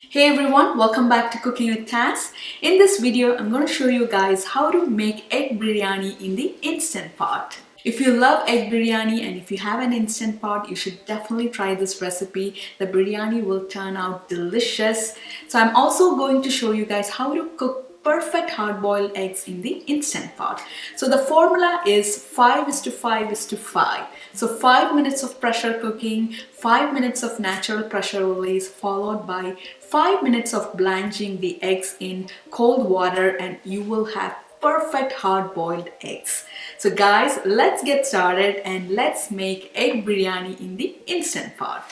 Hey everyone, welcome back to Cooking with Taz. In this video, I'm going to show you guys how to make egg biryani in the Instant Pot. If you love egg biryani and if you have an Instant Pot, you should definitely try this recipe. The biryani will turn out delicious. So I'm also going to show you guys how to cook perfect hard-boiled eggs in the Instant Pot. So the formula is 5:5:5. So 5 minutes of pressure cooking, 5 minutes of natural pressure release, followed by 5 minutes of blanching the eggs in cold water, and you will have perfect hard-boiled eggs. So guys, let's get started and let's make egg biryani in the Instant Pot.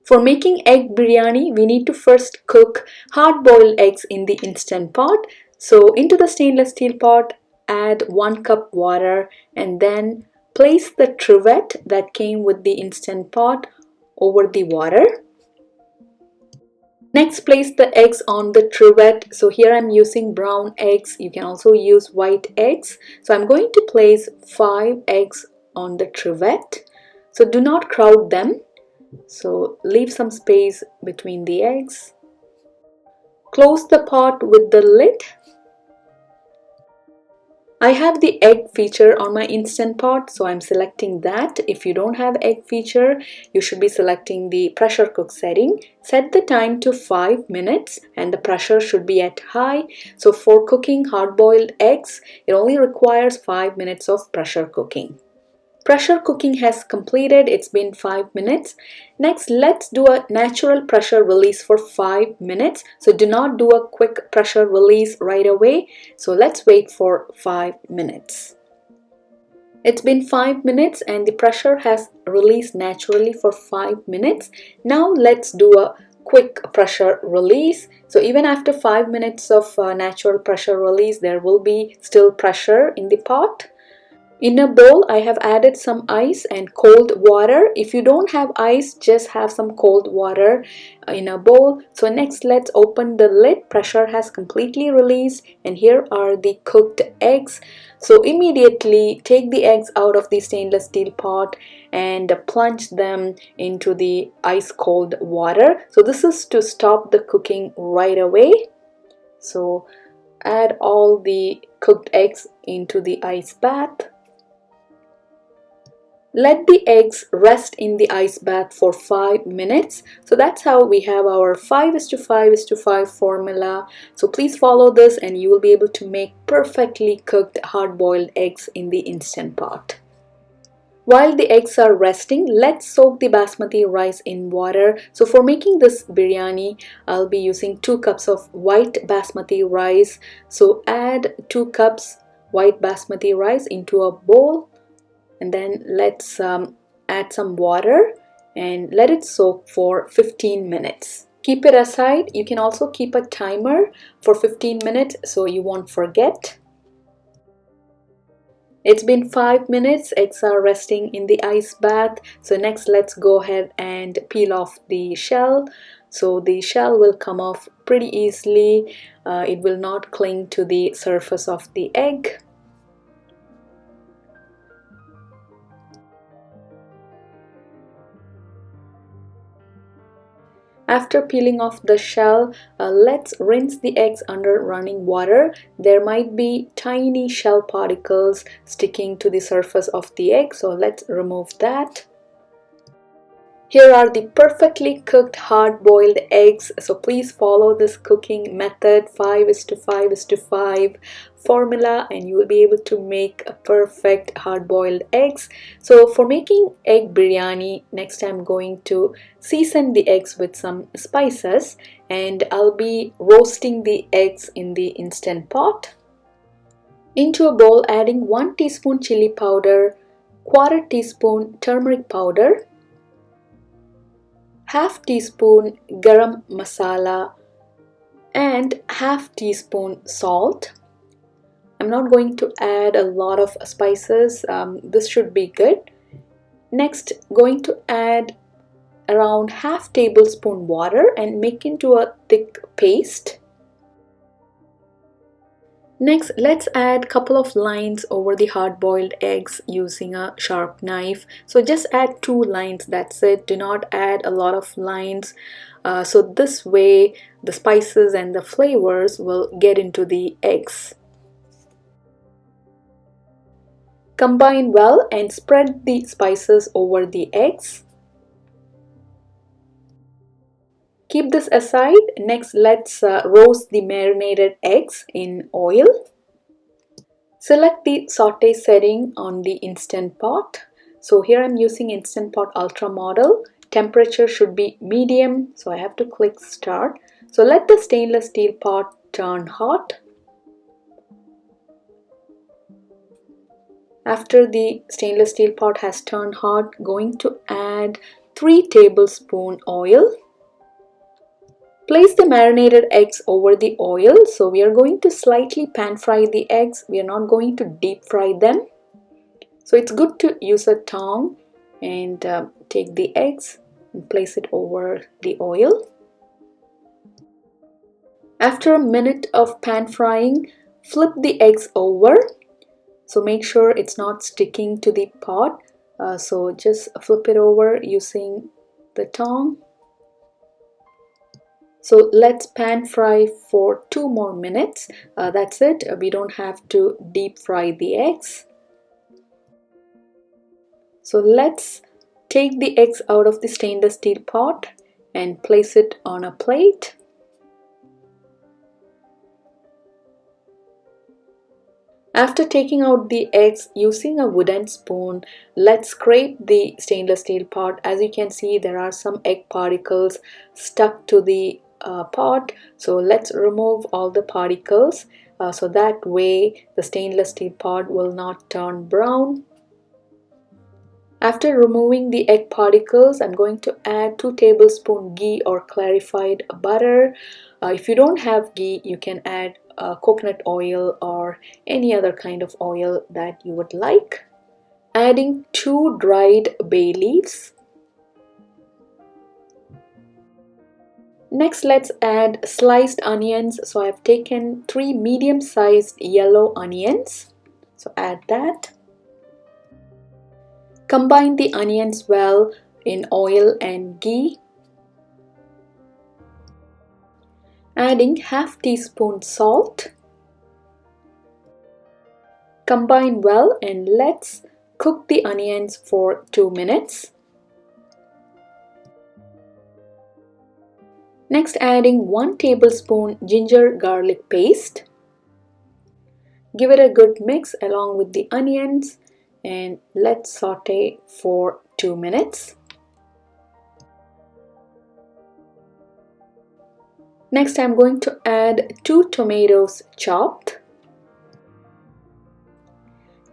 For making egg biryani, we need to first cook hard-boiled eggs in the Instant Pot. So into the stainless steel pot, add 1 cup water and then place the trivet that came with the Instant Pot over the water. Next, place the eggs on the trivet. So here I'm using brown eggs. You can also use white eggs. So I'm going to place 5 eggs on the trivet. So do not crowd them. So leave some space between the eggs. Close the pot with the lid. I have the egg feature on my Instant Pot, so I'm selecting that. If you don't have egg feature, you should be selecting the pressure cook setting. Set the time to 5 minutes and the pressure should be at high. So for cooking hard-boiled eggs, it only requires 5 minutes of pressure cooking. Pressure cooking has completed. It's been 5 minutes. Next, let's do a natural pressure release for 5 minutes. So do not do a quick pressure release right away. So let's wait for 5 minutes. It's been 5 minutes and the pressure has released naturally for 5 minutes. Now let's do a quick pressure release. So even after 5 minutes of natural pressure release, there will be still pressure in the pot. In a bowl, I have added some ice and cold water. If you don't have ice, just have some cold water in a bowl. So next, let's open the lid. Pressure has completely released and here are the cooked eggs. So immediately take the eggs out of the stainless steel pot and plunge them into the ice cold water. So this is to stop the cooking right away. So add all the cooked eggs into the ice bath. Let the eggs rest in the ice bath for 5 minutes. So that's how we have our 5:5:5 formula. So please follow this and you will be able to make perfectly cooked hard-boiled eggs in the Instant Pot. While the eggs are resting, let's soak the basmati rice in water. So for making this biryani, I'll be using 2 cups of white basmati rice. So add 2 cups white basmati rice into a bowl. And then let's add some water and let it soak for 15 minutes. Keep it aside. You can also keep a timer for 15 minutes so you won't forget. It's been 5 minutes. Eggs are resting in the ice bath. So next, let's go ahead and peel off the shell. So the shell will come off pretty easily. It will not cling to the surface of the egg. After peeling off the shell, let's rinse the eggs under running water. There might be tiny shell particles sticking to the surface of the egg, so let's remove that. Here are the perfectly cooked hard-boiled eggs. So please follow this cooking method 5:5:5 formula and you will be able to make a perfect hard-boiled eggs. So for making egg biryani, next I'm going to season the eggs with some spices and I'll be roasting the eggs in the Instant Pot. Into a bowl, adding 1 teaspoon chili powder, 1/4 teaspoon turmeric powder, 1/2 teaspoon garam masala and 1/2 teaspoon salt. I'm not going to add a lot of spices. This should be good. Next, going to add around half tablespoon water and make into a thick paste. Next, let's add couple of lines over the hard-boiled eggs using a sharp knife. So just add 2 lines, that's it. Do not add a lot of lines. So this way the spices and the flavors will get into the eggs. Combine well and spread the spices over the eggs. Keep this aside. Next, let's roast the marinated eggs in oil. Select the saute setting on the Instant Pot. So here I'm using Instant Pot Ultra model. Temperature should be medium, so I have to click start. So let the stainless steel pot turn hot. After the stainless steel pot has turned hot, going to add 3 tablespoons oil. Place the marinated eggs over the oil. So we are going to slightly pan fry the eggs. We are not going to deep fry them. So it's good to use a tongue and take the eggs and place it over the oil. After a minute of pan frying, flip the eggs over. So make sure it's not sticking to the pot. So just flip it over using the tongue. So let's pan fry for 2 more minutes. That's it. We don't have to deep fry the eggs. So let's take the eggs out of the stainless steel pot and place it on a plate. After taking out the eggs using a wooden spoon, let's scrape the stainless steel pot. As you can see, there are some egg particles stuck to the pot. So let's remove all the particles so that way the stainless steel pot will not turn brown. After removing the egg particles, I'm going to add 2 tablespoons ghee or clarified butter. If you don't have ghee, you can add coconut oil or any other kind of oil that you would like. Adding 2 dried bay leaves. Next, let's add sliced onions. So I've taken 3 medium-sized yellow onions. So add that. Combine the onions well in oil and ghee. Adding half teaspoon salt. Combine well and let's cook the onions for 2 minutes. Next, adding 1 tablespoon ginger garlic paste. Give it a good mix along with the onions and let's saute for 2 minutes. Next, I'm going to add 2 tomatoes chopped.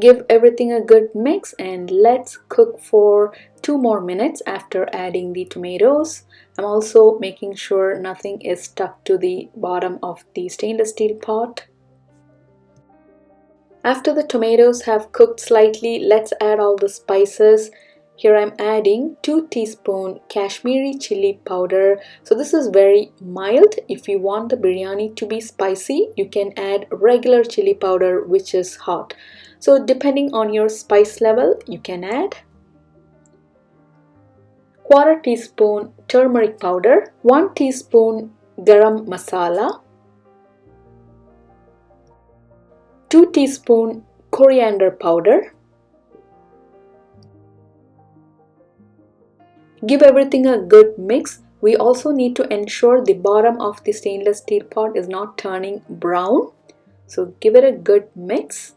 Give everything a good mix and let's cook for 2 more minutes after adding the tomatoes. I'm also making sure nothing is stuck to the bottom of the stainless steel pot. After the tomatoes have cooked slightly, let's add all the spices. Here I'm adding 2 teaspoons Kashmiri chili powder. So this is very mild. If you want the biryani to be spicy, you can add regular chili powder, which is hot. So depending on your spice level, you can add. 1/4 teaspoon turmeric powder, 1 teaspoon garam masala, 2 teaspoon coriander powder. Give everything a good mix. We also need to ensure the bottom of the stainless steel pot is not turning brown. So give it a good mix.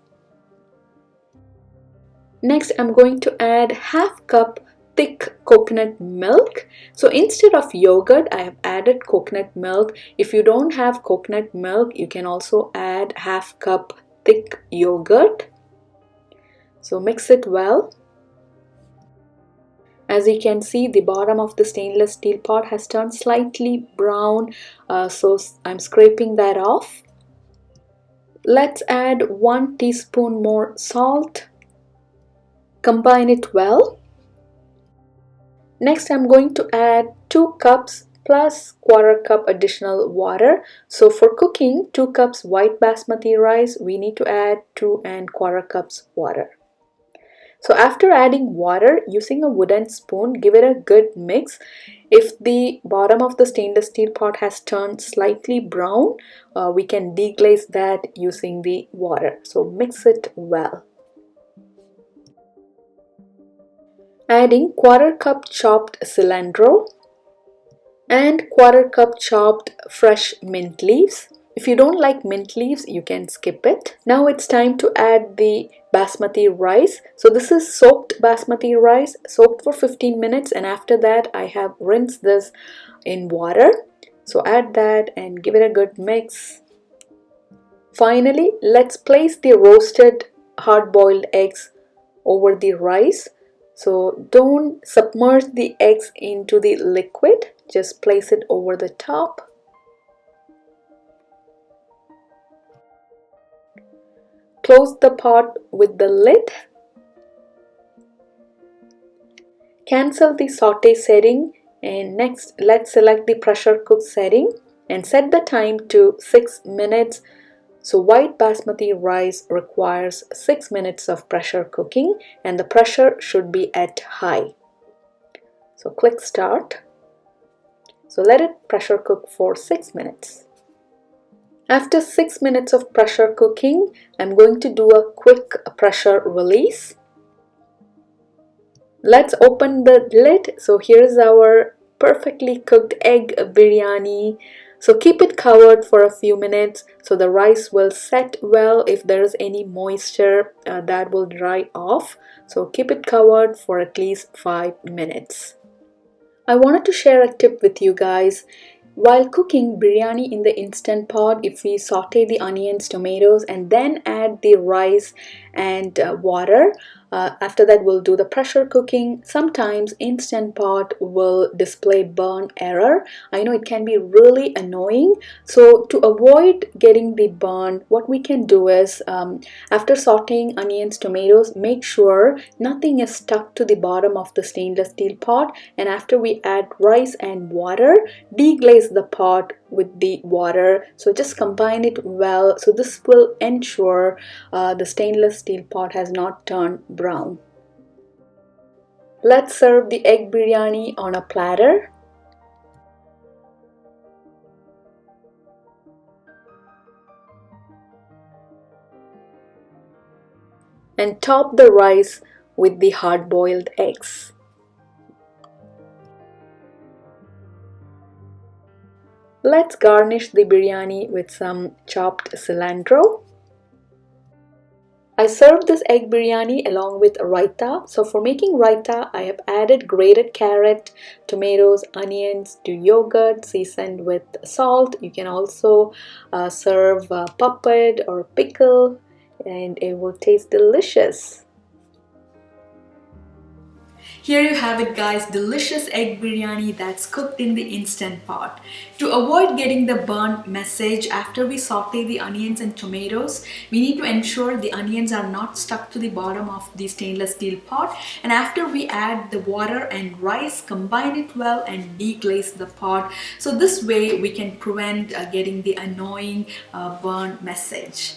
Next, I'm going to add half cup thick coconut milk. So instead of yogurt, I have added coconut milk. If you don't have coconut milk, you can also add half cup thick yogurt. So mix it well. As you can see, the bottom of the stainless steel pot has turned slightly brown, so I'm scraping that off. Let's add 1 teaspoon more salt. Combine it well. Next, I'm going to add 2 cups plus quarter cup additional water. So for cooking 2 cups white basmati rice, we need to add 2 and quarter cups water. So after adding water, using a wooden spoon, give it a good mix. If the bottom of the stainless steel pot has turned slightly brown, we can deglaze that using the water. So mix it well. Adding quarter cup chopped cilantro and quarter cup chopped fresh mint leaves. If you don't like mint leaves, you can skip it. Now it's time to add the basmati rice. So this is soaked basmati rice, soaked for 15 minutes, and after that I have rinsed this in water. So add that and give it a good mix. Finally, let's place the roasted hard-boiled eggs over the rice. So don't submerge the eggs into the liquid, just place it over the top. Close the pot with the lid. Cancel the saute setting, and next let's select the pressure cook setting and set the time to 6 minutes. So white basmati rice requires 6 minutes of pressure cooking and the pressure should be at high. So click start. So let it pressure cook for 6 minutes. After 6 minutes of pressure cooking, I'm going to do a quick pressure release. Let's open the lid. So here's our perfectly cooked egg biryani. So keep it covered for a few minutes so the rice will set well. If there's any moisture, that will dry off. So keep it covered for at least 5 minutes. I wanted to share a tip with you guys. While cooking biryani in the instant pot, if we saute the onions, tomatoes, and then add the rice and water, after that we'll do the pressure cooking. Sometimes instant pot will display burn error. I know it can be really annoying. So to avoid getting the burn, what we can do is after sauteing onions, tomatoes, make sure nothing is stuck to the bottom of the stainless steel pot, and after we add rice and water, deglaze the pot with the water. So just combine it well. So this will ensure the stainless steel pot has not turned brown. Let's serve the egg biryani on a platter. And top the rice with the hard-boiled eggs. Let's garnish the biryani with some chopped cilantro. I served this egg biryani along with raita. So for making raita, I have added grated carrot, tomatoes, onions to yogurt seasoned with salt. You can also serve papad or pickle and it will taste delicious. Here you have it guys, delicious egg biryani that's cooked in the instant pot. To avoid getting the burnt message after we saute the onions and tomatoes, we need to ensure the onions are not stuck to the bottom of the stainless steel pot. And after we add the water and rice, combine it well and deglaze the pot. So this way we can prevent getting the annoying burnt message.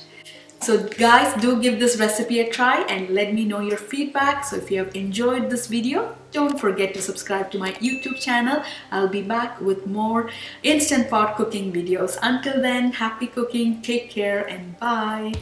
So guys, do give this recipe a try and let me know your feedback. So if you have enjoyed this video, don't forget to subscribe to my YouTube channel. I'll be back with more instant pot cooking videos. Until then, happy cooking, take care and bye.